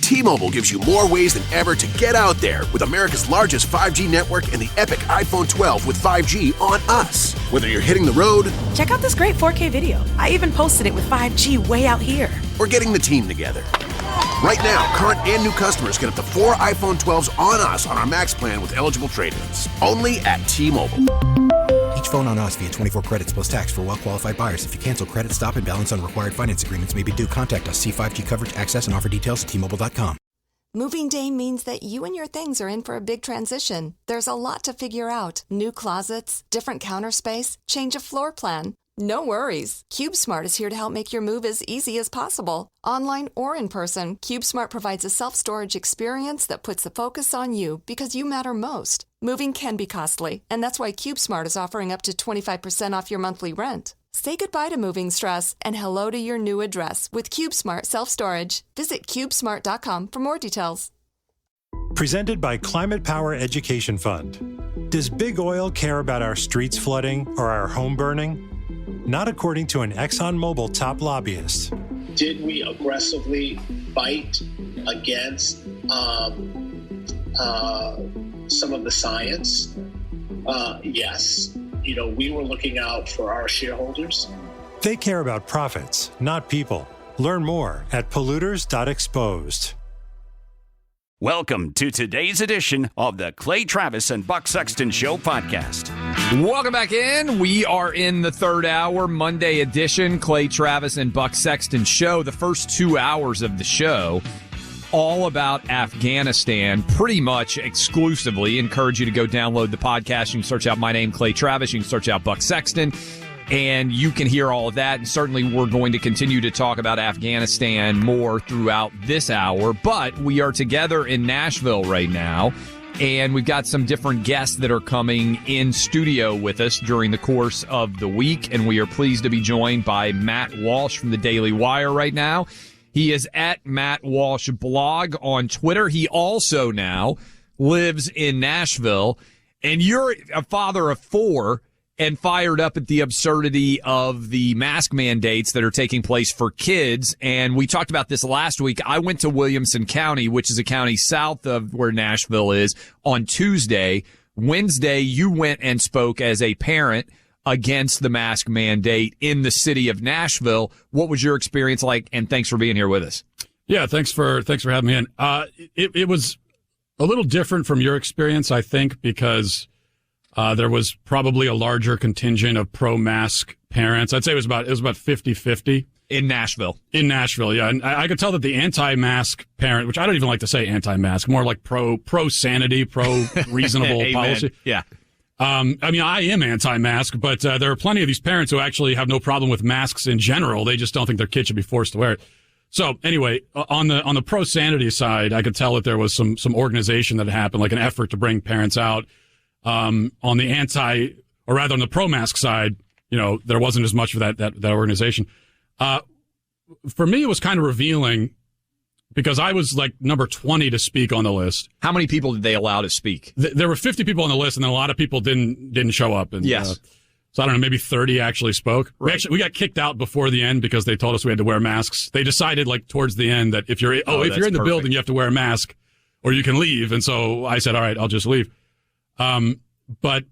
T-Mobile gives you more ways than ever to get out there with America's largest 5G network and the epic iPhone 12 with 5G on us. Whether you're hitting the road, check out this great 4K video. I even posted it with 5G way out here. Or getting the team together. Right now, current and new customers get up to 4 iPhone 12s on us on our Max plan with eligible trade-ins. Only at T-Mobile. Each phone on us via 24 credits plus tax for well-qualified buyers. If you cancel credit, stop and balance on required finance agreements may be due. Contact us. See 5G coverage, access, and offer details at T-Mobile.com. Moving day means that you and your things are in for a big transition. There's a lot to figure out. New closets, different counter space, change of floor plan. No worries. CubeSmart is here to help make your move as easy as possible. Online or in person, CubeSmart provides a self-storage experience that puts the focus on you because you matter most. Moving can be costly, and that's why CubeSmart is offering up to 25% off your monthly rent. Say goodbye to moving stress and hello to your new address with CubeSmart Self-Storage. Visit CubeSmart.com for more details. Presented by Climate Power Education Fund. Does big oil care about our streets flooding or our home burning? Not according to an ExxonMobil top lobbyist. Did we aggressively fight against some of the science? Yes. We were looking out for our shareholders. They care about profits, not people. Learn more at polluters.exposed. Welcome to today's edition of the Clay Travis and Buck Sexton Show podcast. Welcome back in. We are in the third hour, Monday edition, Clay Travis and Buck Sexton Show. The first 2 hours of the show, all about Afghanistan, pretty much exclusively. Encourage you to go download the podcast. You can search out my name, Clay Travis. You can search out Buck Sexton, and you can hear all of that. And certainly we're going to continue to talk about Afghanistan more throughout this hour. But we are together in Nashville right now, and we've got some different guests that are coming in studio with us during the course of the week. And we are pleased to be joined by Matt Walsh from the Daily Wire right now. He is at Matt Walsh Blog on Twitter. He also now lives in Nashville. And you're a father of 4 and fired up at the absurdity of the mask mandates that are taking place for kids. And we talked about this last week. I went to Williamson County, which is a county south of where Nashville is, on Tuesday. Wednesday, you went and spoke as a parent against the mask mandate in the city of Nashville. What was your experience like? And thanks for being here with us. Yeah, thanks for having me in. It was a little different from your experience, I think, because there was probably a larger contingent of pro-mask parents. I'd say it was about 50-50. In Nashville. In Nashville, yeah. And I could tell that the anti-mask parent, which I don't even like to say anti-mask, more like pro-sanity, pro-reasonable policy. Yeah. I mean, I am anti-mask, but there are plenty of these parents who actually have no problem with masks in general. They just don't think their kid should be forced to wear it. So anyway, on the pro-sanity side, I could tell that there was some organization that happened, like an effort to bring parents out. On the on the pro-mask side, there wasn't as much of that organization. For me, it was kind of revealing because I was like number 20 to speak on the list. How many people did they allow to speak? There were 50 people on the list, and then a lot of people didn't show up. And, yes. So I don't know, maybe 30 actually spoke. Right. We got kicked out before the end because they told us we had to wear masks. They decided like towards the end that if you're in the building, you have to wear a mask or you can leave. And so I said, all right, I'll just leave. But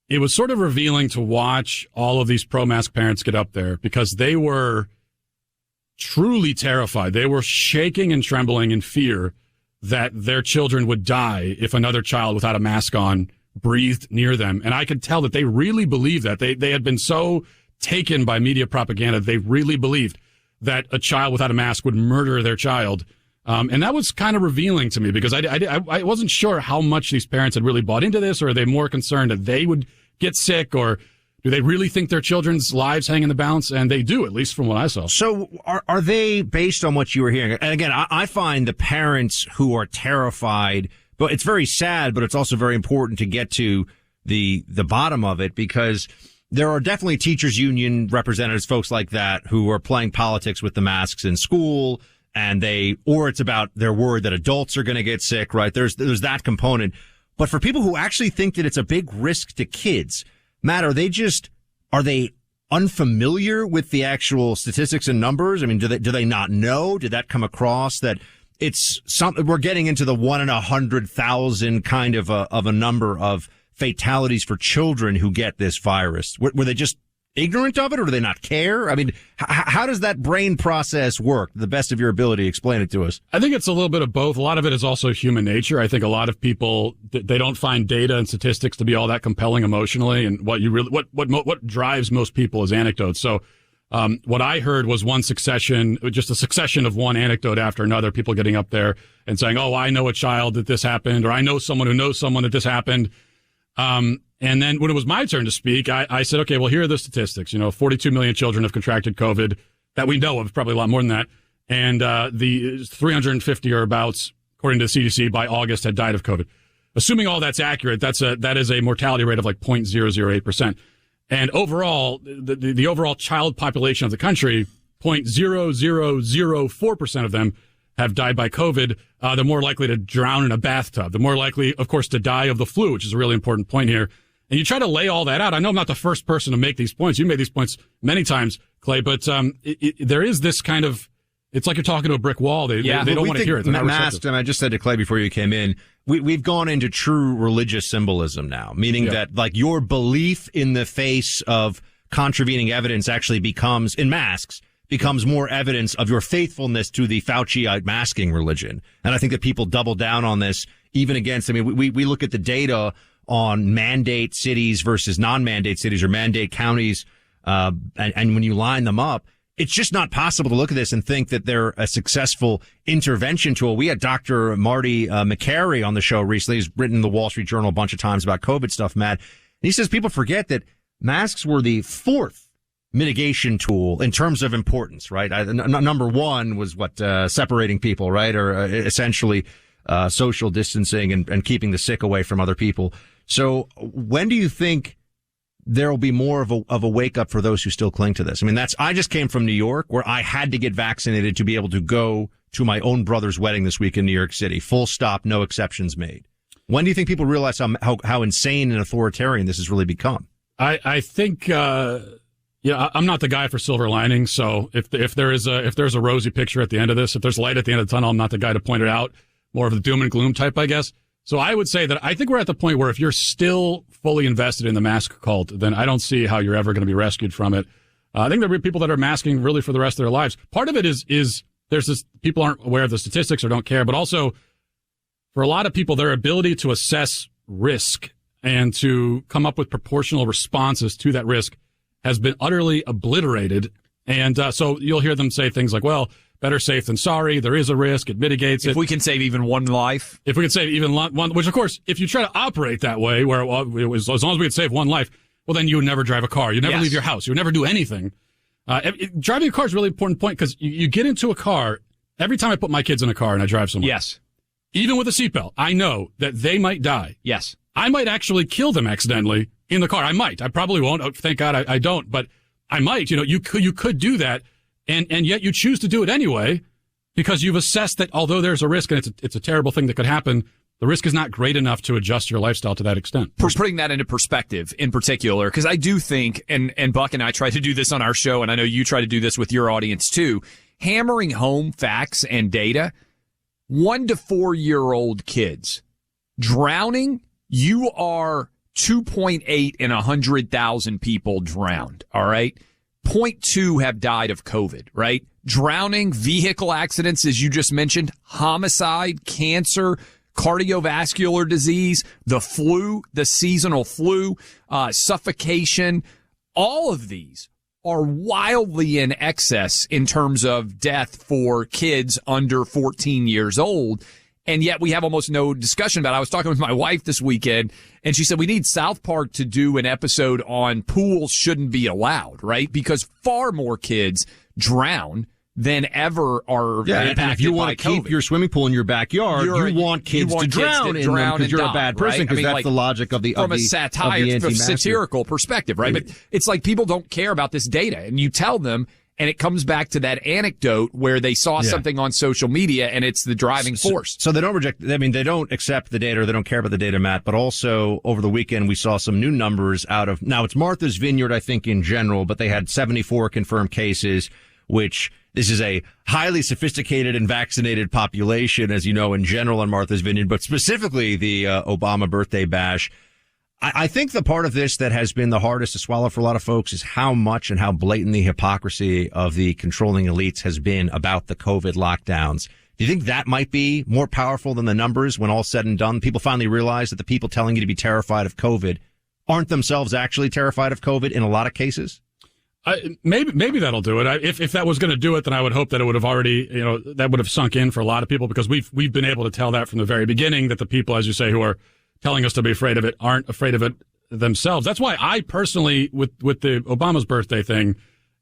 it was sort of revealing to watch all of these pro-mask parents get up there because they were truly terrified. They were shaking and trembling in fear that their children would die if another child without a mask on breathed near them. And I could tell that they really believed that. They had been so taken by media propaganda. They really believed that a child without a mask would murder their child. And that was kind of revealing to me because I wasn't sure how much these parents had really bought into this, or are they more concerned that they would get sick, or do they really think their children's lives hang in the balance? And they do, at least from what I saw. So are they, based on what you were hearing? And again, I find the parents who are terrified, but it's very sad, but it's also very important to get to the bottom of it, because there are definitely teachers union representatives, folks like that, who are playing politics with the masks in school, and or it's about they're worried that adults are going to get sick, right? There's that component. But for people who actually think that it's a big risk to kids, Matt, are they unfamiliar with the actual statistics and numbers? I mean, do they not know? Did that come across that we're getting into the 1 in 100,000 kind of a number of fatalities for children who get this virus. Were they just ignorant of it, or do they not care? I mean, how does that brain process work? To the best of your ability, explain it to us. I think it's a little bit of both. A lot of it is also human nature. I think a lot of people, they don't find data and statistics to be all that compelling emotionally, and what drives most people is anecdotes. So what I heard was just a succession of one anecdote after another, people getting up there and saying, oh, I know a child that this happened, or I know someone who knows someone that this happened. And then when it was my turn to speak, I said, okay, well, here are the statistics. 42 million children have contracted COVID that we know of, probably a lot more than that. And the 350 or abouts, according to the CDC, by August had died of COVID. Assuming all that's accurate, that is a mortality rate of like 0.008%. And overall, the overall child population of the country, 0.0004% of them have died by COVID. They're more likely to drown in a bathtub. They're more likely, of course, to die of the flu, which is a really important point here. And you try to lay all that out. I know I'm not the first person to make these points. You made these points many times, Clay, but there is this kind of, it's like you're talking to a brick wall. They don't want to hear it. They're not masked, and I just said to Clay before you came in, we've gone into true religious symbolism now, meaning that like your belief in the face of contravening evidence actually becomes, in masks, becomes more evidence of your faithfulness to the Fauciite masking religion. And I think that people double down on this even against, I mean, we look at the data on mandate cities versus non-mandate cities or mandate counties. And when you line them up, it's just not possible to look at this and think that they're a successful intervention tool. We had Dr. Marty McCary on the show recently. He's written in the Wall Street Journal a bunch of times about COVID stuff, Matt. And he says people forget that masks were the fourth mitigation tool in terms of importance, right? Number one was separating people, right? Or essentially social distancing and keeping the sick away from other people. So when do you think there will be more of a wake up for those who still cling to this? I mean, I just came from New York where I had to get vaccinated to be able to go to my own brother's wedding this week in New York City. Full stop, no exceptions made. When do you think people realize how insane and authoritarian this has really become? I think, I'm not the guy for silver linings. So if there's a rosy picture at the end of this, if there's light at the end of the tunnel, I'm not the guy to point it out. More of the doom and gloom type, I guess. So I would say that I think we're at the point where if you're still fully invested in the mask cult, then I don't see how you're ever going to be rescued from it. I think there are people that are masking really for the rest of their lives. Part of it is there's this, people aren't aware of the statistics or don't care, but also for a lot of people, their ability to assess risk and to come up with proportional responses to that risk has been utterly obliterated. And so you'll hear them say things like, well, better safe than sorry. There is a risk. It mitigates it. If we can save even one life. If we can save even one, which of course, if you try to operate that way, where it was, as long as we could save one life, well, then you would never drive a car. You never leave your house. You would never do anything. Driving a car is a really important point because you get into a car. Every time I put my kids in a car and I drive somewhere. Yes. Even with a seatbelt, I know that they might die. Yes. I might actually kill them accidentally in the car. I might. I probably won't. Oh, thank God I don't. But I might. You could do that. And yet you choose to do it anyway. Because you've assessed that although there's a risk and it's a terrible thing that could happen, the risk is not great enough to adjust your lifestyle to that extent. Putting that into perspective in particular, because I do think, and Buck and I try to do this on our show, and I know you try to do this with your audience too, hammering home facts and data, 1 to 4 year old kids drowning, you are 2.8 in 100,000 people drowned. All right. 0.2 have died of COVID, right? Drowning, vehicle accidents, as you just mentioned, homicide, cancer, cardiovascular disease, the flu, the seasonal flu, suffocation. All of these are wildly in excess in terms of death for kids under 14 years old. And yet we have almost no discussion about it. I was talking with my wife this weekend, and she said we need South Park to do an episode on pools shouldn't be allowed, right? Because far more kids drown than ever are impacted by COVID. If you want to keep your swimming pool in your backyard, you want kids to drown in them because you're a bad person, because that's the logic of the from a satirical perspective, right? But it's like people don't care about this data, and you tell them, and it comes back to that anecdote where they saw something on social media and it's the driving force. So they don't they don't accept the data, or they don't care about the data, Matt, but also over the weekend we saw some new numbers out of, now it's Martha's Vineyard, I think, in general, but they had 74 confirmed cases, which this is a highly sophisticated and vaccinated population, as you know, in general in Martha's Vineyard, but specifically the Obama birthday bash. I think the part of this that has been the hardest to swallow for a lot of folks is how much and how blatant the hypocrisy of the controlling elites has been about the COVID lockdowns. Do you think that might be more powerful than the numbers when all's said and done? People finally realize that the people telling you to be terrified of COVID aren't themselves actually terrified of COVID in a lot of cases? Maybe that'll do it. If that was going to do it, then I would hope that it would have already, that would have sunk in for a lot of people, because we've been able to tell that from the very beginning, that the people, as you say, who are telling us to be afraid of it aren't afraid of it themselves. That's why I personally, with the Obama's birthday thing,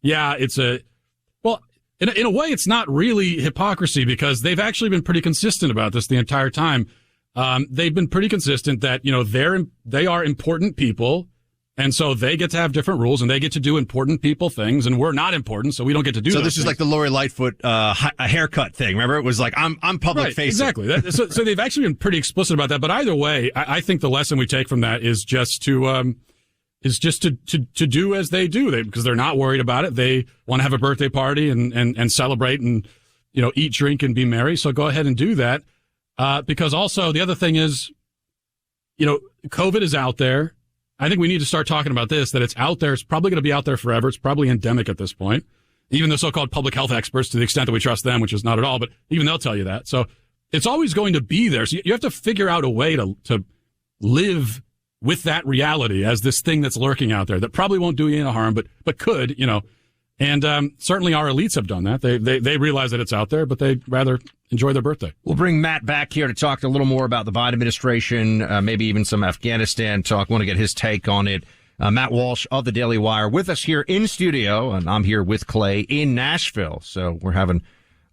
it's in a way, it's not really hypocrisy, because they've actually been pretty consistent about this the entire time. They've been pretty consistent that, they are important people. And so they get to have different rules, and they get to do important people things, and we're not important, so we don't get to do. So this is like the Lori Lightfoot a haircut thing. Remember, it was like I'm public facing. Exactly. So they've actually been pretty explicit about that. But either way, I think the lesson we take from that is just to do as they do, because they're not worried about it. They want to have a birthday party and celebrate and eat, drink, and be merry. So go ahead and do that. Because also the other thing is, COVID is out there. I think we need to start talking about this, that it's out there. It's probably going to be out there forever. It's probably endemic at this point. Even the so-called public health experts, to the extent that we trust them, which is not at all, but even they'll tell you that. So it's always going to be there. So you have to figure out a way to live with that reality as this thing that's lurking out there that probably won't do you any harm, but could, And certainly our elites have done that. They realize that it's out there, but they'd rather enjoy their birthday. We'll bring Matt back here to talk a little more about the Biden administration, maybe even some Afghanistan talk. Want to get his take on it. Matt Walsh of the Daily Wire with us here in studio, and I'm here with Clay in Nashville. So we're having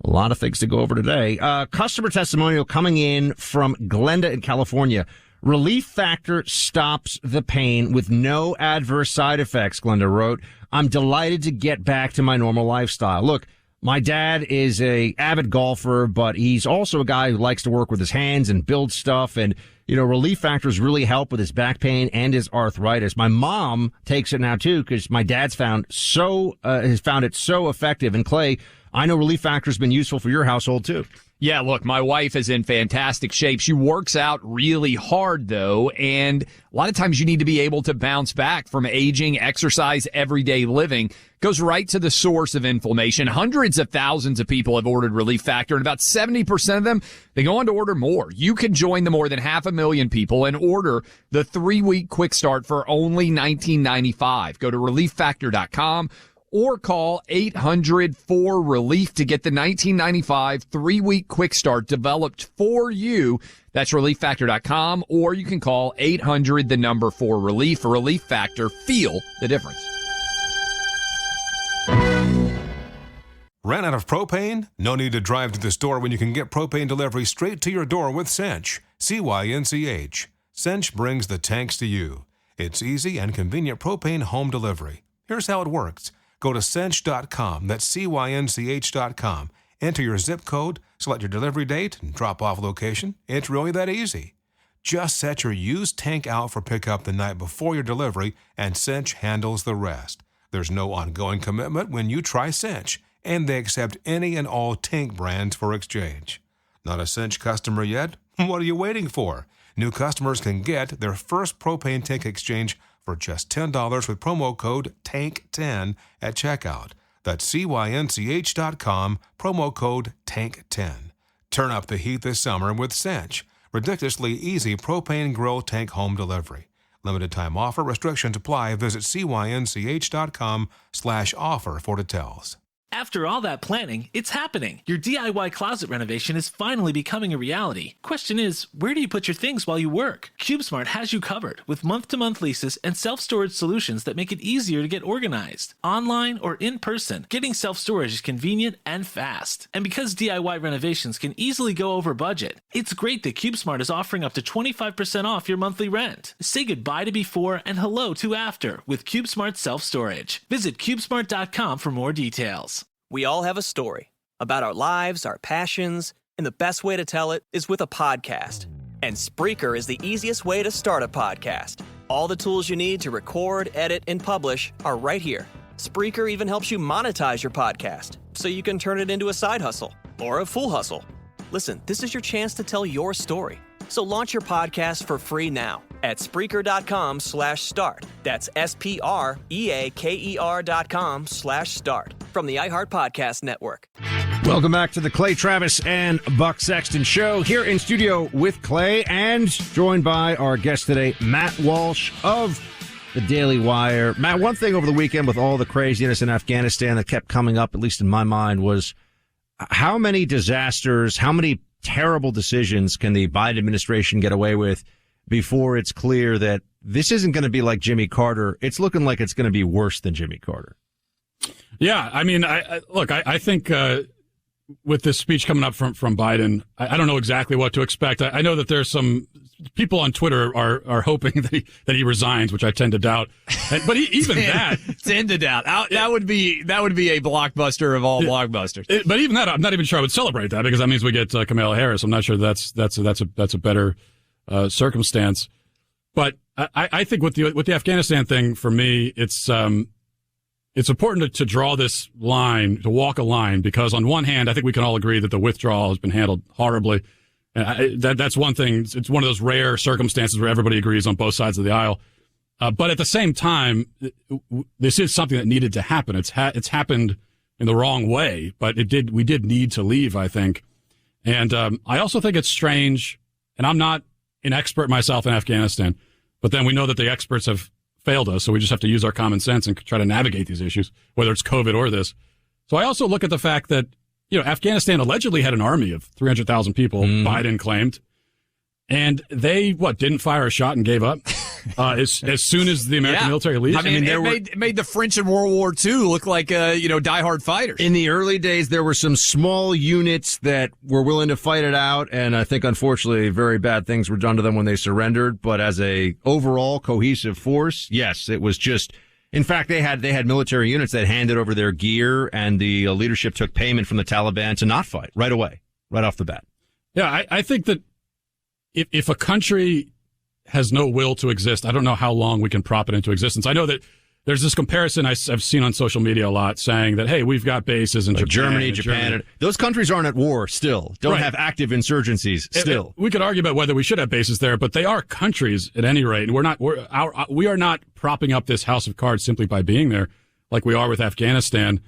a lot of things to go over today. Customer testimonial coming in from Glenda in California. Relief Factor stops the pain with no adverse side effects, Glenda wrote. I'm delighted to get back to my normal lifestyle. Look, my dad is a avid golfer, but he's also a guy who likes to work with his hands and build stuff. And, Relief Factors really help with his back pain and his arthritis. My mom takes it now, too, because my dad's has found it so effective. And Clay, I know Relief Factor has been useful for your household, too. Yeah, look, my wife is in fantastic shape. She works out really hard, though, and a lot of times you need to be able to bounce back from aging, exercise, everyday living. Goes right to the source of inflammation. Hundreds of thousands of people have ordered Relief Factor, and about 70% of them, they go on to order more. You can join the more than 500,000 people and order the 3-week quick start for only $19.95. Go to ReliefFactor.com. or call 800-4RELIEF to get the $19.95 3-week quick start developed for you. That's ReliefFactor.com, or you can call 800-4RELIEF. Relief Factor, feel the difference. Ran out of propane? No need to drive to the store when you can get propane delivery straight to your door with Cinch. CYNCH. Cinch brings the tanks to you. It's easy and convenient propane home delivery. Here's how it works. Go to cinch.com, that's CYNCH.com. Enter your zip code, select your delivery date, and drop-off location. It's really that easy. Just set your used tank out for pickup the night before your delivery, and Cinch handles the rest. There's no ongoing commitment when you try Cinch, and they accept any and all tank brands for exchange. Not a Cinch customer yet? What are you waiting for? New customers can get their first propane tank exchange for just $10 with promo code TANK10 at checkout. That's CYNCH.com, promo code TANK10. Turn up the heat this summer with Cinch. Ridiculously easy propane grill tank home delivery. Limited time offer. Restrictions apply. Visit CYNCH.com/offer for details. After all that planning, it's happening. Your DIY closet renovation is finally becoming a reality. Question is, where do you put your things while you work? CubeSmart has you covered with month-to-month leases and self-storage solutions that make it easier to get organized. Online or in person, getting self-storage is convenient and fast. And because DIY renovations can easily go over budget, it's great that CubeSmart is offering up to 25% off your monthly rent. Say goodbye to before and hello to after with CubeSmart Self-Storage. Visit CubeSmart.com for more details. We all have a story about our lives, our passions, and the best way to tell it is with a podcast. And Spreaker is the easiest way to start a podcast. All the tools you need to record, edit, and publish are right here. Spreaker even helps you monetize your podcast, so you can turn it into a side hustle or a full hustle. Listen, this is your chance to tell your story. So launch your podcast for free now at Spreaker.com/start. That's SPREAKER.com/start. From the iHeart Podcast Network. Welcome back to the Clay Travis and Buck Sexton Show. Here in studio with Clay and joined by our guest today, Matt Walsh of the Daily Wire. Matt, one thing over the weekend with all the craziness in Afghanistan that kept coming up, at least in my mind, was how many disasters, how many terrible decisions can the Biden administration get away with before it's clear that this isn't going to be like Jimmy Carter? It's looking like it's going to be worse than Jimmy Carter. Yeah, I mean, I think with this speech coming up from Biden, I don't know exactly what to expect. I know that there's some people on Twitter are hoping that he resigns, which I tend to doubt. But even that, tend to doubt. That would be a blockbuster of all blockbusters. But even that, I'm not even sure I would celebrate that, because that means we get Kamala Harris. I'm not sure that's a better circumstance. But I think with the Afghanistan thing, for me, it's important to draw this line, to walk a line, because on one hand, I think we can all agree that the withdrawal has been handled horribly. That's one thing. It's one of those rare circumstances where everybody agrees on both sides of the aisle. But at the same time, this is something that needed to happen. It's happened in the wrong way, but we did need to leave, I think. And I also think it's strange, and I'm not an expert myself in Afghanistan, but then we know that the experts have failed us, so we just have to use our common sense and try to navigate these issues, whether it's COVID or this. So I also look at the fact that, Afghanistan allegedly had an army of 300,000 people, Biden claimed, and they, didn't fire a shot and gave up as soon as the American military leaves? I mean, it made the French in World War II look like, diehard fighters. In the early days, there were some small units that were willing to fight it out, and I think, unfortunately, very bad things were done to them when they surrendered. But as a overall cohesive force, yes, it was just... In fact, they had military units that handed over their gear, and the leadership took payment from the Taliban to not fight right away, right off the bat. Yeah, I think that if a country has no will to exist, I don't know how long we can prop it into existence. I know that there's this comparison I've seen on social media a lot saying that, hey, we've got bases in Germany, Japan. Those countries aren't at war still, don't have active insurgencies still. We could argue about whether we should have bases there, but they are countries at any rate. We are not propping up this house of cards simply by being there like we are with Afghanistan.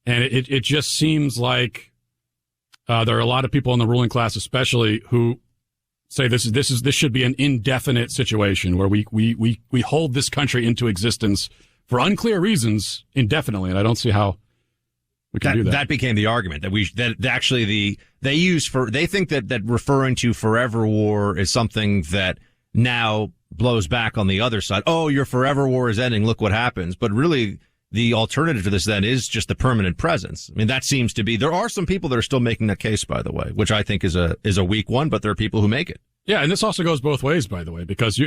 And it just seems like there are a lot of people in the ruling class especially who say this should be an indefinite situation where we hold this country into existence for unclear reasons indefinitely, and I don't see how we can do that. That became the argument that they think that referring to forever war is something that now blows back on the other side. Oh, your forever war is ending. Look what happens. But really, the alternative to this then is just the permanent presence. I mean, that seems to be. There are some people that are still making that case, by the way, which I think is a weak one, but there are people who make it. Yeah, and this also goes both ways, by the way, because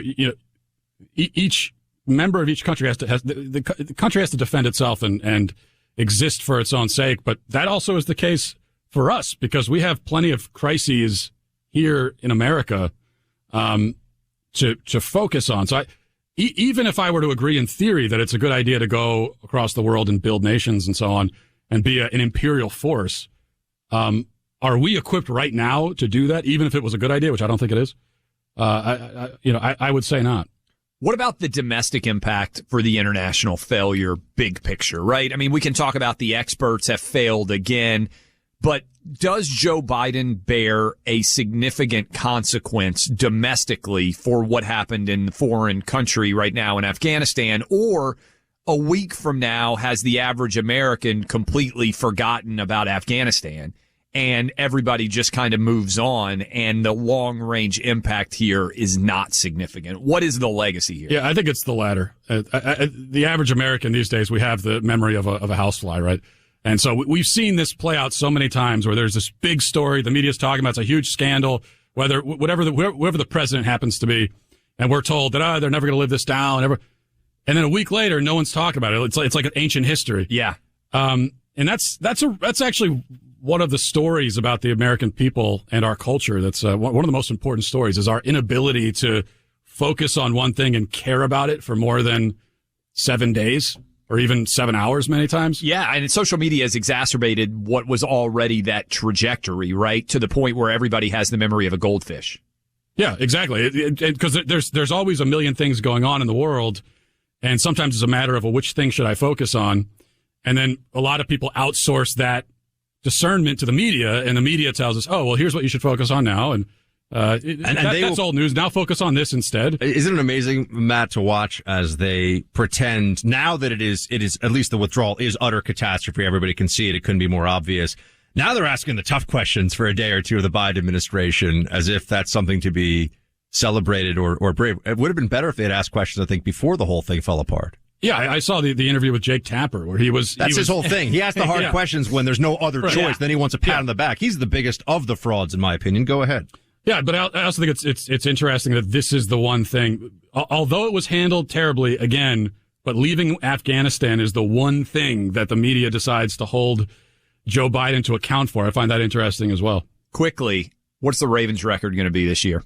each member of each country the country has to defend itself and exist for its own sake. But that also is the case for us, because we have plenty of crises here in America to focus on. So even if I were to agree in theory that it's a good idea to go across the world and build nations and so on and be an imperial force, are we equipped right now to do that? Even if it was a good idea, which I don't think it is, I would say not. What about the domestic impact for the international failure, big picture, right? I mean, we can talk about the experts have failed again, but does Joe Biden bear a significant consequence domestically for what happened in the foreign country right now in Afghanistan? Or a week from now, has the average American completely forgotten about Afghanistan and everybody just kind of moves on and the long range impact here is not significant? What is the legacy here? Yeah, I think it's the latter. The average American these days, we have the memory of a housefly, right? And so we've seen this play out so many times where there's this big story, the media's talking about, it's a huge scandal, whoever the president happens to be, and we're told that they're never going to live this down, and then a week later, no one's talking about it. It's like an ancient history. Yeah, and that's actually one of the stories about the American people and our culture. That's one of the most important stories, is our inability to focus on one thing and care about it for more than 7 days or even 7 hours many times. Yeah, and social media has exacerbated what was already that trajectory, right? To the point where everybody has the memory of a goldfish. Yeah, exactly. Because there's always a million things going on in the world, and sometimes it's a matter of, well, which thing should I focus on? And then a lot of people outsource that discernment to the media, and the media tells us, oh, well, here's what you should focus on now, and that's old news. Now focus on this instead. Isn't it amazing, Matt, to watch as they pretend now that it is at least the withdrawal is utter catastrophe. Everybody can see it. It couldn't be more obvious. Now they're asking the tough questions for a day or two of the Biden administration as if that's something to be celebrated or brave. It would have been better if they had asked questions, I think, before the whole thing fell apart. Yeah, I saw the interview with Jake Tapper where That's his whole thing. He asks the hard questions when there's no other choice. Yeah. Then he wants a pat on the back. He's the biggest of the frauds, in my opinion. Go ahead. Yeah, but I also think it's interesting that this is the one thing, although it was handled terribly again, but leaving Afghanistan is the one thing that the media decides to hold Joe Biden to account for. I find that interesting as well. Quickly, what's the Ravens record going to be this year?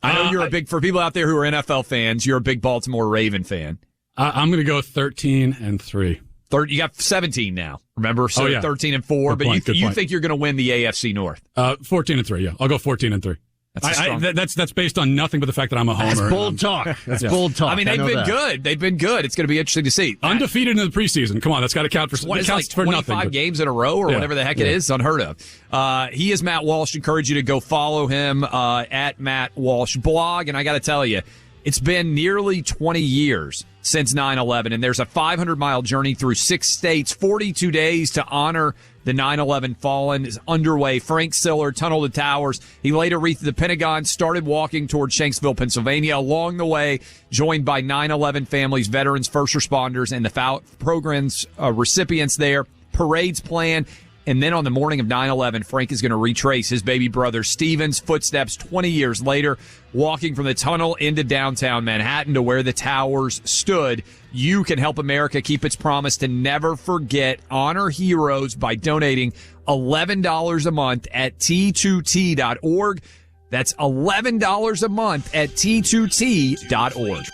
I know you're for people out there who are NFL fans, you're a big Baltimore Raven fan. I'm going to go 13-3. You got 17 now, remember? So 13-4, Good but point, you think you're going to win the AFC North? 14-3, yeah. I'll go 14-3. That's based on nothing but the fact that I'm a homer. That's bold talk. That's bold talk. I mean, they've been good. They've been good. It's going to be interesting to see. Undefeated in the preseason. Come on, that's got to count for something. It's like 25 games in a row or whatever the heck it is. Unheard of. He is Matt Walsh. Encourage you to go follow him at Matt Walsh Blog. And I got to tell you, it's been nearly 20 years since 9/11, and there's a 500-mile journey through 6 states, 42 days to honor the 9/11 fallen is underway. Frank Siller tunneled the towers. He laid a wreath at the Pentagon, started walking toward Shanksville, Pennsylvania. Along the way, joined by 9/11 families, veterans, first responders, and the program's recipients there. Parades planned. And then on the morning of 9/11, Frank is going to retrace his baby brother Stephen's footsteps 20 years later, walking from the tunnel into downtown Manhattan to where the towers stood. You can help America keep its promise to never forget honor heroes by donating $11 a month at T2T.org. That's $11 a month at T2T.org.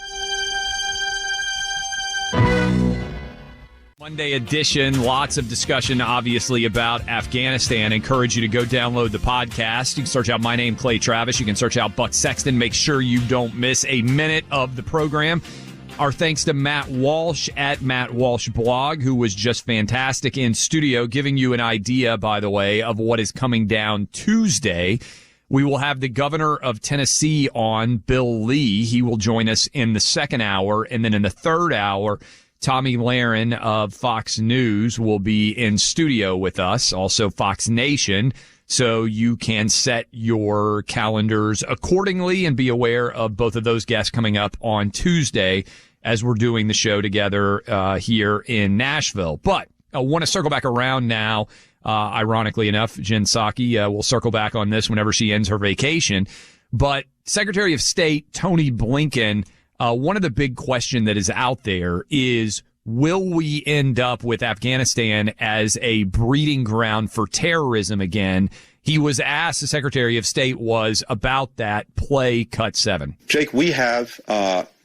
Monday edition, lots of discussion, obviously, about Afghanistan. I encourage you to go download the podcast. You can search out my name, Clay Travis. You can search out Buck Sexton. Make sure you don't miss a minute of the program. Our thanks to Matt Walsh at Matt Walsh Blog, who was just fantastic in studio, giving you an idea, by the way, of what is coming down Tuesday. We will have the governor of Tennessee on, Bill Lee. He will join us in the second hour. And then in the third hour, Tommy Lahren of Fox News will be in studio with us, also Fox Nation, so you can set your calendars accordingly and be aware of both of those guests coming up on Tuesday as we're doing the show together here in Nashville. But I want to circle back around now. Ironically enough, Jen Psaki will circle back on this whenever she ends her vacation. But Secretary of State Tony Blinken, one of the big questions that is out there is, will we end up with Afghanistan as a breeding ground for terrorism again? He was asked, the Secretary of State was, about that. Play cut 7. Jake, we have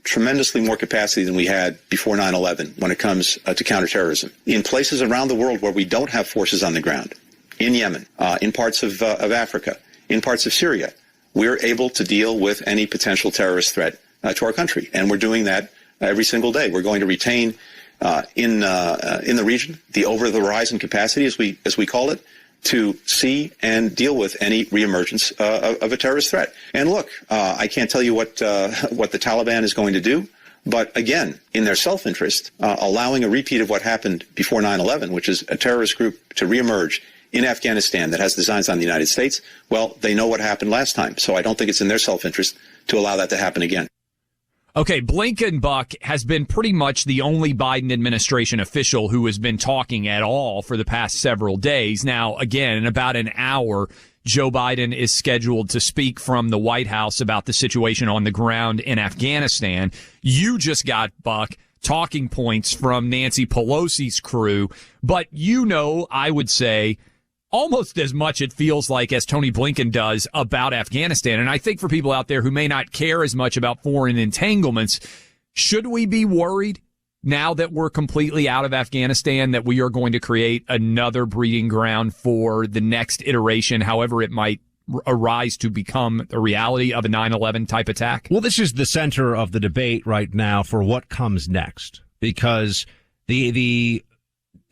tremendously more capacity than we had before 9/11 when it comes to counterterrorism. In places around the world where we don't have forces on the ground, in Yemen, in parts of Africa, in parts of Syria, we're able to deal with any potential terrorist threat to our country, and we're doing that every single day. We're going to retain in the region the over-the-horizon capacity, as we call it, to see and deal with any reemergence of a terrorist threat. And look, I can't tell you what the Taliban is going to do, but again, in their self-interest, allowing a repeat of what happened before 9/11, which is a terrorist group to reemerge in Afghanistan that has designs on the United States, well, they know what happened last time, so I don't think it's in their self-interest to allow that to happen again. Okay, Blinken, Buck, has been pretty much the only Biden administration official who has been talking at all for the past several days. Now, again, in about an hour, Joe Biden is scheduled to speak from the White House about the situation on the ground in Afghanistan. You just got, Buck, talking points from Nancy Pelosi's crew, but I would say, almost as much, it feels like, as Tony Blinken does about Afghanistan. And I think for people out there who may not care as much about foreign entanglements, should we be worried now that we're completely out of Afghanistan, that we are going to create another breeding ground for the next iteration, however it might arise to become a reality of a 9/11 type attack? Well, this is the center of the debate right now for what comes next, because the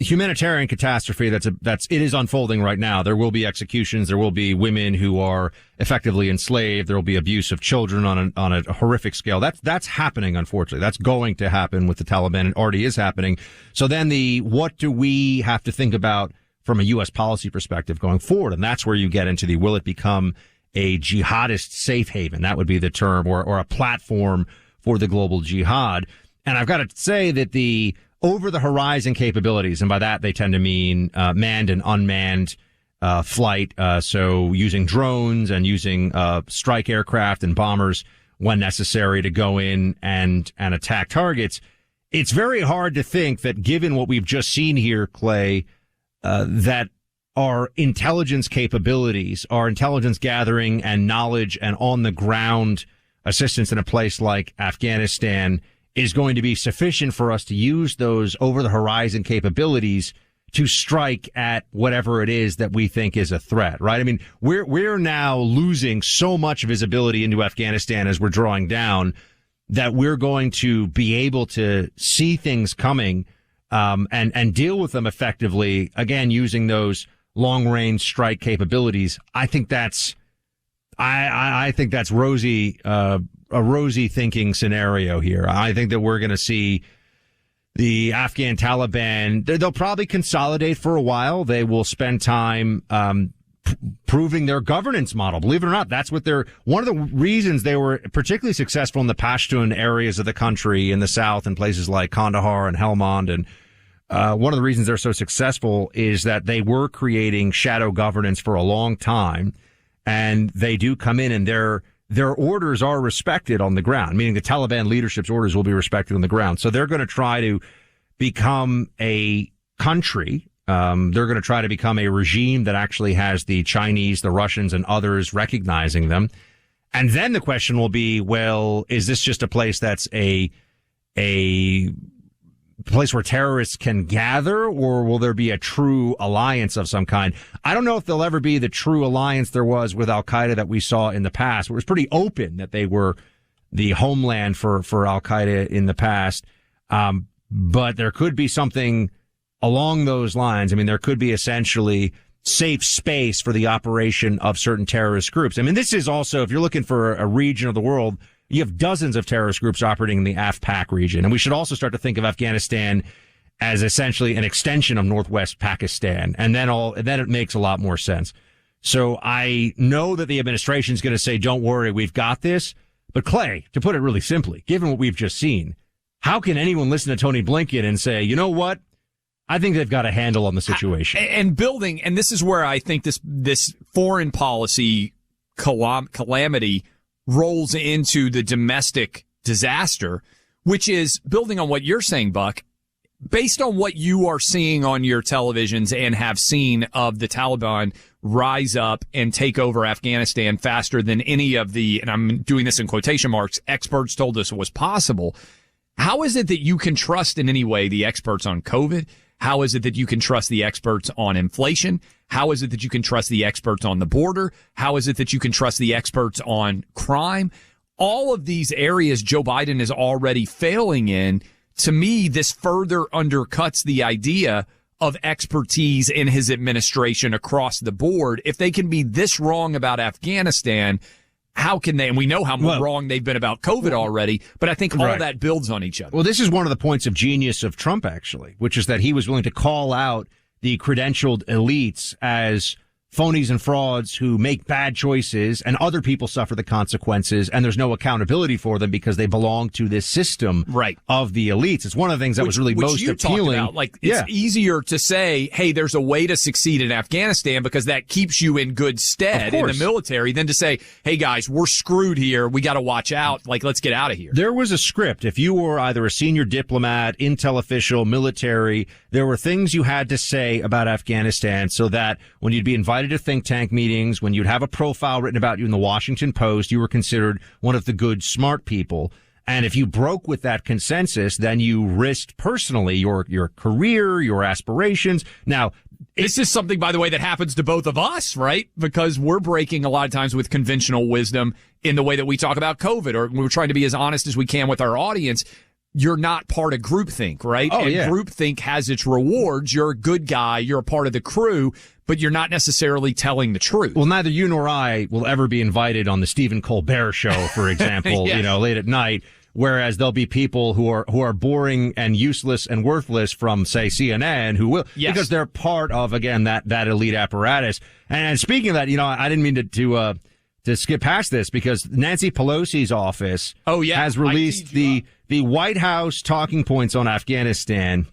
humanitarian catastrophe it is unfolding right now. There will be executions. There will be women who are effectively enslaved. There will be abuse of children on a horrific scale. That's happening, unfortunately. That's going to happen with the Taliban. It already is happening. So then what do we have to think about from a U.S. policy perspective going forward? And that's where you get into will it become a jihadist safe haven? That would be the term, or a platform for the global jihad. And I've got to say that the over-the-horizon capabilities, and by that they tend to mean manned and unmanned flight, so using drones and using strike aircraft and bombers when necessary to go in and attack targets. It's very hard to think that, given what we've just seen here, Clay, that our intelligence capabilities, our intelligence gathering and knowledge and on-the-ground assistance in a place like Afghanistan is going to be sufficient for us to use those over-the-horizon capabilities to strike at whatever it is that we think is a threat, right? I mean, we're now losing so much visibility into Afghanistan as we're drawing down that we're going to be able to see things coming and deal with them effectively, again, using those long-range strike capabilities. I think that's rosy, a rosy thinking scenario here. I think that we're going to see the Afghan Taliban, they'll probably consolidate for a while. They will spend time proving their governance model. Believe it or not, that's what one of the reasons they were particularly successful in the Pashtun areas of the country in the south and places like Kandahar and Helmand. And one of the reasons they're so successful is that they were creating shadow governance for a long time. And they do come in, and their orders are respected on the ground, meaning the Taliban leadership's orders will be respected on the ground. So they're going to try to become a country. They're going to try to become a regime that actually has the Chinese, the Russians, and others recognizing them. And then the question will be, well, is this just a place that's a place where terrorists can gather, or will there be a true alliance of some kind? I don't know if there'll ever be the true alliance there was with Al-Qaeda that we saw in the past. It was pretty open that they were the homeland for Al-Qaeda in the past. But there could be something along those lines. I mean, there could be essentially safe space for the operation of certain terrorist groups. I mean, this is also, if you're looking for a region of the world, you have dozens of terrorist groups operating in the AfPak region. And we should also start to think of Afghanistan as essentially an extension of northwest Pakistan. And then it makes a lot more sense. So I know that the administration is going to say, don't worry, we've got this. But Clay, to put it really simply, given what we've just seen, how can anyone listen to Tony Blinken and say, you know what? I think they've got a handle on the situation. And building, and this is where I think this foreign policy calamity rolls into the domestic disaster, which is building on what you're saying, Buck. Based on what you are seeing on your televisions and have seen of the Taliban rise up and take over Afghanistan faster than any of the, and I'm doing this in quotation marks, experts told us it was possible. How is it that you can trust in any way the experts on COVID? How is it that you can trust the experts on inflation? How is it that you can trust the experts on the border? How is it that you can trust the experts on crime? All of these areas Joe Biden is already failing in. To me, this further undercuts the idea of expertise in his administration across the board. If they can be this wrong about Afghanistan, how can they? And we know how wrong they've been about COVID already, but I think all that builds on each other. Well, this is one of the points of genius of Trump, actually, which is that he was willing to call out the credentialed elites as phonies and frauds who make bad choices, and other people suffer the consequences, and there's no accountability for them because they belong to this system of the elites. It's one of the things that was really most appealing. About. Like, it's easier to say, hey, there's a way to succeed in Afghanistan because that keeps you in good stead in the military, than to say, hey, guys, we're screwed here. We got to watch out. Like, let's get out of here. There was a script. If you were either a senior diplomat, intel official, military, there were things you had to say about Afghanistan so that when you'd be invited to think tank meetings, when you'd have a profile written about you in the Washington Post, you were considered one of the good, smart people. And if you broke with that consensus, then you risked personally your career, your aspirations. Now, this is something, by the way, that happens to both of us, right? Because we're breaking a lot of times with conventional wisdom in the way that we talk about COVID, or we're trying to be as honest as we can with our audience. You're not part of groupthink, right? Oh, and yeah. Groupthink has its rewards. You're a good guy. You're a part of the crew, but you're not necessarily telling the truth. Well, neither you nor I will ever be invited on the Stephen Colbert show, for example, Yeah. late at night. Whereas there'll be people who are boring and useless and worthless from, say, CNN who will, because they're part of, again, that elite apparatus. And speaking of that, I didn't mean to skip past this, because Nancy Pelosi's office has released the White House talking points on Afghanistan.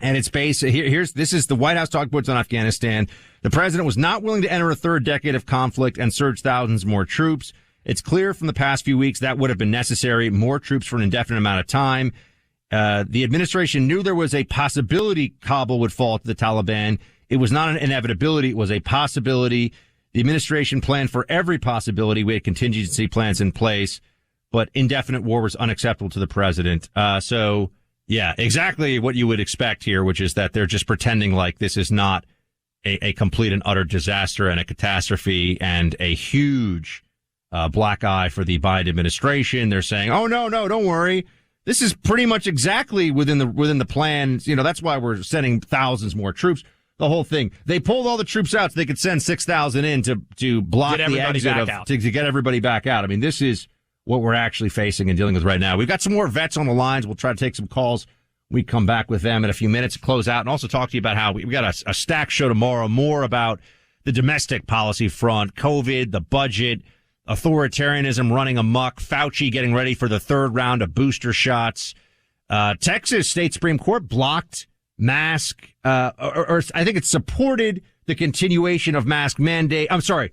And it's based this is the White House talking points on Afghanistan. The president was not willing to enter a third decade of conflict and surge thousands more troops. It's clear from the past few weeks that would have been necessary, more troops for an indefinite amount of time. The administration knew there was a possibility Kabul would fall to the Taliban. It was not an inevitability. It was a possibility. The administration planned for every possibility. We had contingency plans in place, but indefinite war was unacceptable to the president. So, yeah, exactly what you would expect here, which is that they're just pretending like this is not a complete and utter disaster and a catastrophe and a huge black eye for the Biden administration. They're saying, oh, no, don't worry. This is pretty much exactly within the plan. That's why we're sending thousands more troops. The whole thing. They pulled all the troops out so they could send 6,000 in to block the exit to get everybody back out. I mean, this is what we're actually facing and dealing with right now. We've got some more vets on the lines. We'll try to take some calls. We come back with them in a few minutes to close out and also talk to you about how we got a stacked show tomorrow, more about the domestic policy front, COVID, the budget, authoritarianism running amok, Fauci getting ready for the third round of booster shots. Texas State Supreme Court blocked mask, or I think it supported the continuation of mask mandate. I'm sorry,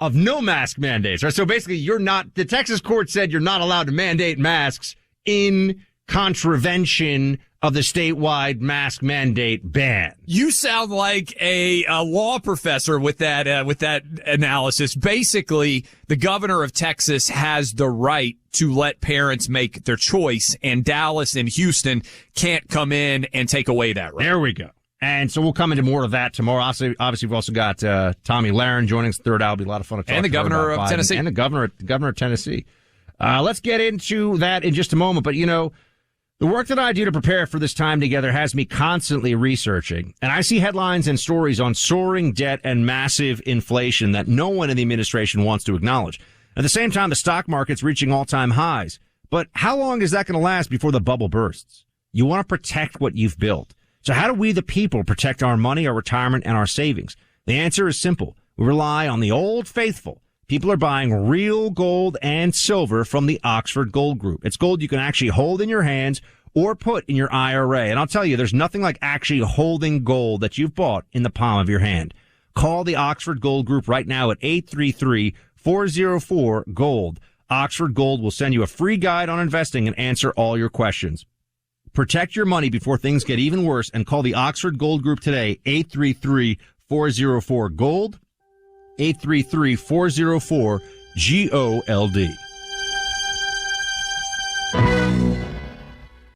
of no mask mandates. Right? So basically, the Texas court said you're not allowed to mandate masks in contravention of the statewide mask mandate ban. You sound like a law professor with that analysis. Basically, the governor of Texas has the right to let parents make their choice, and Dallas and Houston can't come in and take away that right. There we go. And so we'll come into more of that tomorrow. Obviously we've also got Tommy Lahren joining us third hour. It'll be a lot of fun to talk and the to governor of Tennessee. And the governor of Tennessee. Let's get into that in just a moment. But, the work that I do to prepare for this time together has me constantly researching. And I see headlines and stories on soaring debt and massive inflation that no one in the administration wants to acknowledge. At the same time, the stock market's reaching all-time highs. But how long is that going to last before the bubble bursts? You want to protect what you've built. So how do we, the people, protect our money, our retirement, and our savings? The answer is simple. We rely on the old faithful. People are buying real gold and silver from the Oxford Gold Group. It's gold you can actually hold in your hands or put in your IRA. And I'll tell you, there's nothing like actually holding gold that you've bought in the palm of your hand. Call the Oxford Gold Group right now at 833-404-GOLD. Oxford Gold will send you a free guide on investing and answer all your questions. Protect your money before things get even worse and call the Oxford Gold Group today, 833-404-GOLD. 833-404-GOLD.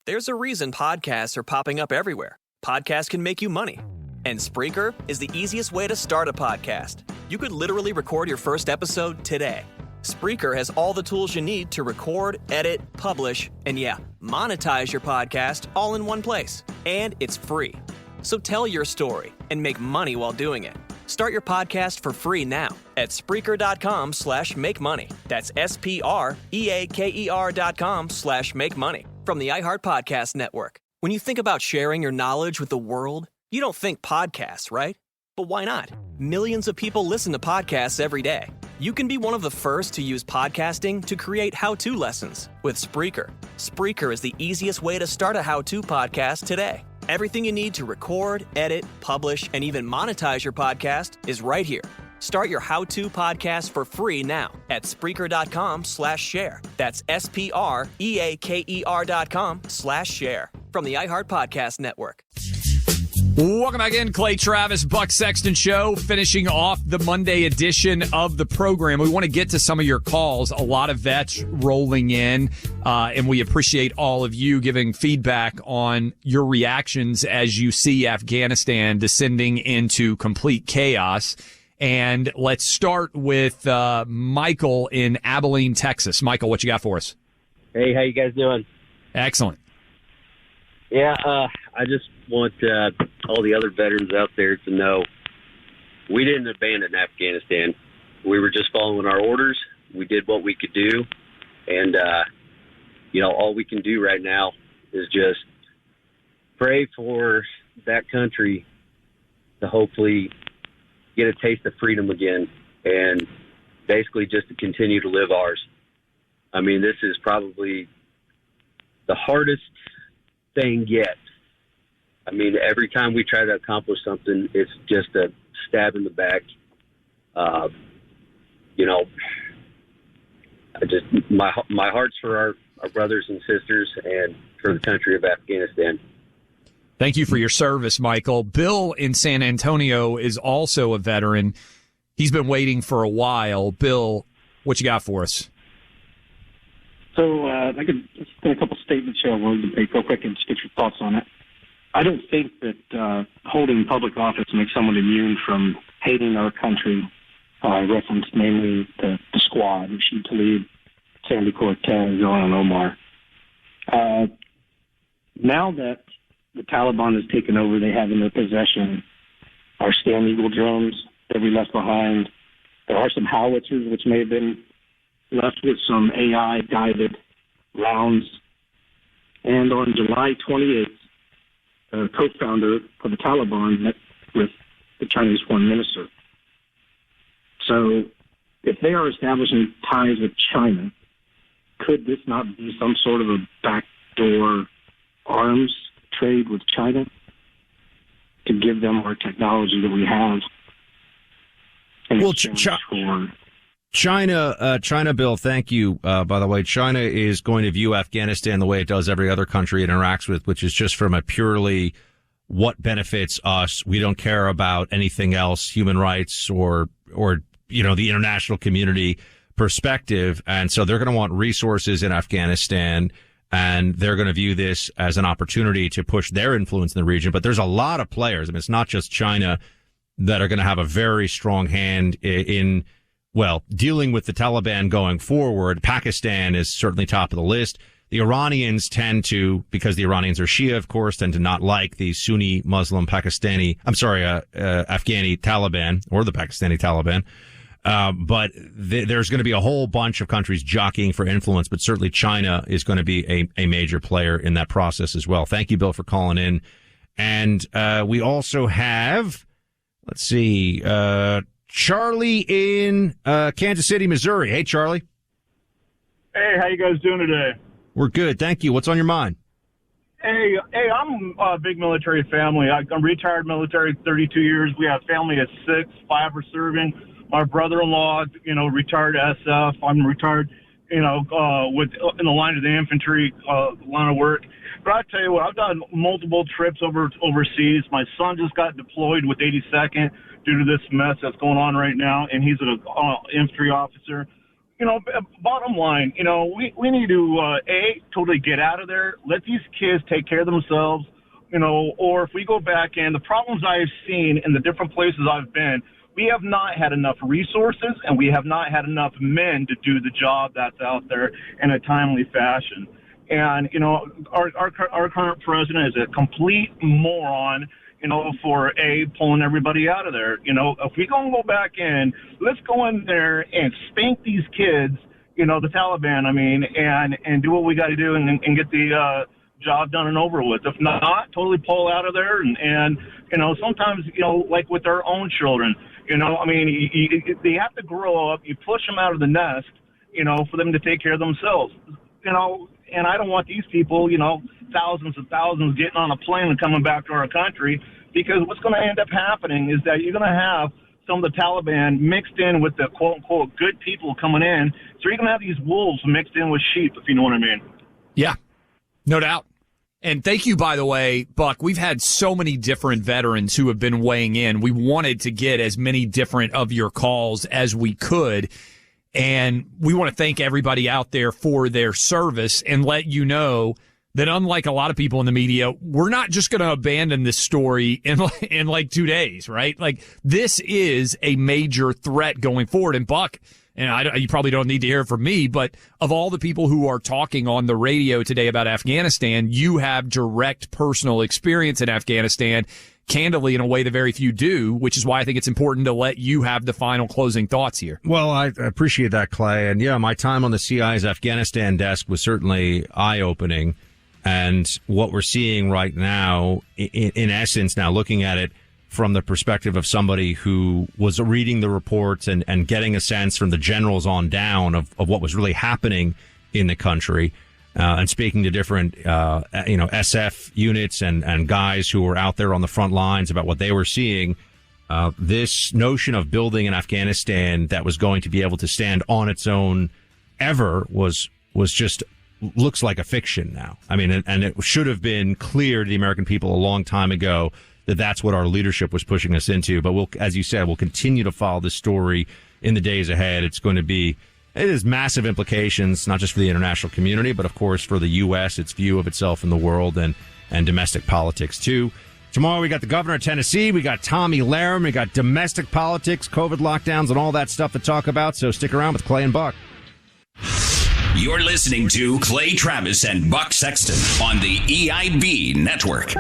There's a reason podcasts are popping up everywhere. Podcasts can make you money. And Spreaker is the easiest way to start a podcast. You could literally record your first episode today. Spreaker has all the tools you need to record, edit, publish, and monetize your podcast all in one place. And it's free. So tell your story and make money while doing it. Start your podcast for free now at Spreaker.com/make-money. That's SPREAKER.com/make-money. From the iHeart Podcast Network. When you think about sharing your knowledge with the world, you don't think podcasts, right? But why not? Millions of people listen to podcasts every day. You can be one of the first to use podcasting to create how-to lessons with Spreaker. Spreaker is the easiest way to start a how-to podcast today. Everything you need to record, edit, publish, and even monetize your podcast is right here. Start your how-to podcast for free now at Spreaker.com/share. That's SPREAKER.com/share. From the iHeart Podcast Network. Welcome back in, Clay Travis, Buck Sexton Show, finishing off the Monday edition of the program. We want to get to some of your calls. A lot of vets rolling in, and we appreciate all of you giving feedback on your reactions as you see Afghanistan descending into complete chaos. And let's start with Michael in Abilene, Texas. Michael, what you got for us? Hey, how you guys doing? Excellent. Yeah, I just want all the other veterans out there to know we didn't abandon Afghanistan. We were just following our orders. We did what we could do. And, all we can do right now is just pray for that country to hopefully get a taste of freedom again and basically just to continue to live ours. I mean, this is probably the hardest thing yet. I mean, every time we try to accomplish something, it's just a stab in the back. My heart's for our brothers and sisters and for the country of Afghanistan. Thank you for your service, Michael. Bill in San Antonio is also a veteran. He's been waiting for a while. Bill, what you got for us? So I could just make a couple statements here I wanted to make real quick and just get your thoughts on it. I don't think that holding public office makes someone immune from hating our country. I referenced mainly the squad, Rashid Tlaib, Sandy Cortez, Ilhan Omar. Now that the Taliban has taken over, they have in their possession our Stan Eagle drones that we left behind. There are some howitzers which may have been left with some AI-guided rounds. And on July 28th, the co-founder of the Taliban met with the Chinese foreign minister. So if they are establishing ties with China, could this not be some sort of a backdoor arms trade with China to give them our technology that we have? Well, China, Bill, thank you. By the way, China is going to view Afghanistan the way it does every other country it interacts with, which is just from a purely what benefits us. We don't care about anything else, human rights or the international community perspective. And so they're going to want resources in Afghanistan, and they're going to view this as an opportunity to push their influence in the region. But there's a lot of players. I mean, it's not just China that are going to have a very strong hand in dealing with the Taliban going forward. Pakistan is certainly top of the list. The Iranians tend to, because the Iranians are Shia, of course, tend to not like the Sunni Muslim Afghani Taliban or the Pakistani Taliban. But there's going to be a whole bunch of countries jockeying for influence, but certainly China is going to be a major player in that process as well. Thank you, Bill, for calling in. And we also have, Charlie in Kansas City, Missouri. Hey, Charlie. Hey, how you guys doing today? We're good, thank you. What's on your mind? Hey, I'm a big military family. I'm retired military, 32 years. We have family of 6, 5 are serving. My brother-in-law, retired SF. I'm retired, in the line of the infantry line of work. But I tell you what, I've done multiple trips overseas. My son just got deployed with 82nd due to this mess that's going on right now, and he's an infantry officer. Bottom line, we need to, totally get out of there, let these kids take care of themselves, or if we go back in, the problems I've seen in the different places I've been, we have not had enough resources and we have not had enough men to do the job that's out there in a timely fashion. And, our current president is a complete moron, for pulling everybody out of there. If we gonna go back in, let's go in there and spank these kids, the Taliban, and do what we got to do and get the job done and over with. If not, totally pull out of there. And sometimes, like with our own children, they have to grow up. You push them out of the nest, for them to take care of themselves, and I don't want these people, thousands and thousands getting on a plane and coming back to our country, because what's going to end up happening is that you're going to have some of the Taliban mixed in with the quote-unquote good people coming in. So you're going to have these wolves mixed in with sheep, if you know what I mean. Yeah, no doubt. And thank you, by the way, Buck. We've had so many different veterans who have been weighing in. We wanted to get as many different of your calls as we could. And we want to thank everybody out there for their service and let you know that unlike a lot of people in the media, we're not just going to abandon this story in like 2 days, right? Like, this is a major threat going forward. And Buck, and you probably don't need to hear it from me, but of all the people who are talking on the radio today about Afghanistan, you have direct personal experience in Afghanistan, candidly, in a way that very few do, which is why I think it's important to let you have the final closing thoughts here. Well, I appreciate that, Clay. And yeah, my time on the CIA's Afghanistan desk was certainly eye-opening. And what we're seeing right now, in essence, now looking at it from the perspective of somebody who was reading the reports and getting a sense from the generals on down of what was really happening in the country, and speaking to different, SF units and guys who were out there on the front lines about what they were seeing, this notion of building an Afghanistan that was going to be able to stand on its own ever was just looks like a fiction now. I mean, and it should have been clear to the American people a long time ago that that's what our leadership was pushing us into. But we'll, as you said, we'll continue to follow this story in the days ahead. It has massive implications, not just for the international community, but of course for the U.S., its view of itself in the world, and domestic politics too. Tomorrow we got the governor of Tennessee, we got Tommy Laramie, we got domestic politics, COVID lockdowns, and all that stuff to talk about. So stick around with Clay and Buck. You're listening to Clay Travis and Buck Sexton on the EIB Network.